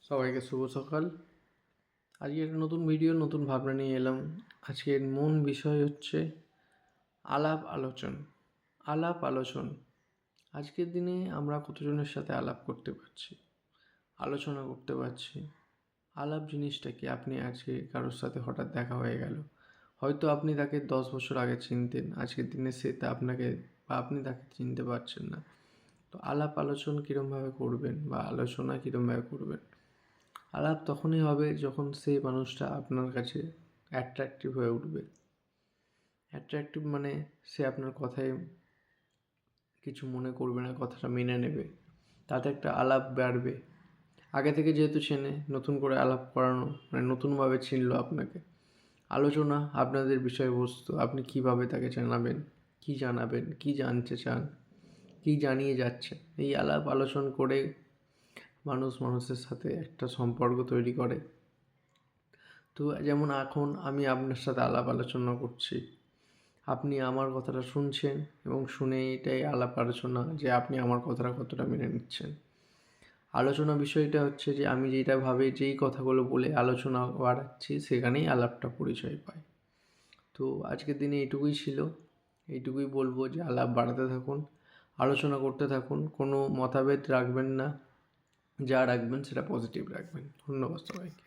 সবাইকে শুভ সকাল। আজকে একটা নতুন ভিডিও, নতুন ভাবনা নিয়ে এলাম। আজকের মূল বিষয় হচ্ছে আলাপ আলোচন। আজকের দিনে আমরা কতজনের সাথে আলাপ করতে পারছি, আলোচনা করতে পারছি। আলাপ জিনিসটা কি? আপনি আজকে কারোর সাথে হঠাৎ দেখা হয়ে গেল, হয়তো আপনি তাকে 10 বছর আগে চিনতেন, আজকের দিনে সে তা আপনাকে বা আপনি তাকে চিনতে পারছেন না। তো আলাপ আলোচন কীরমভাবে করবেন বা আলোচনা কীরমভাবে করবেন? আলাপ তখনই হবে যখন সেই মানুষটা আপনার কাছে অ্যাট্রাকটিভ হয়ে উঠবে। অ্যাট্রাকটিভ মানে সে আপনার কথায় কিছু মনে করবে না, কথাটা মেনে নেবে, তাতে একটা আলাপ বাড়বে। আগে থেকে যেহেতু চেনে, নতুন করে আলাপ করানো মানে নতুনভাবে চিনলো আপনাকে। আলোচনা আপনাদের বিষয়বস্তু, আপনি কীভাবে তাকে জানাবেন, কী জানতে চান, কী জানিয়ে যাচ্ছেন। এই আলাপ আলোচনা করে মানুষ মানুষের সাথে একটা সম্পর্ক তৈরি করে। তো যেমন এখন আমি আপনার সাথে আলাপ আলোচনা করছি, আপনি আমার কথাটা শুনছেন এবং শুনে এটাই আলাপ আলোচনা যে আপনি আমার কথাটা কতটা মেনে নিচ্ছেন। আলোচনা বিষয়টা হচ্ছে যে আমি যেটা ভাবে যেই কথাগুলো বলে আলোচনা বাড়াচ্ছি, সেখানেই আলাপটা পরিচয় পায়। তো আজকের দিনে এইটুকুই ছিল, এইটুকুই বলবো যে আলাপ বাড়াতে থাকুন, আলোচনা করতে থাকুন, কোনো মতভেদ রাখবেন না, যা রাখবেন সেটা পজিটিভ রাখবেন। ধন্যবাদ সবাইকে।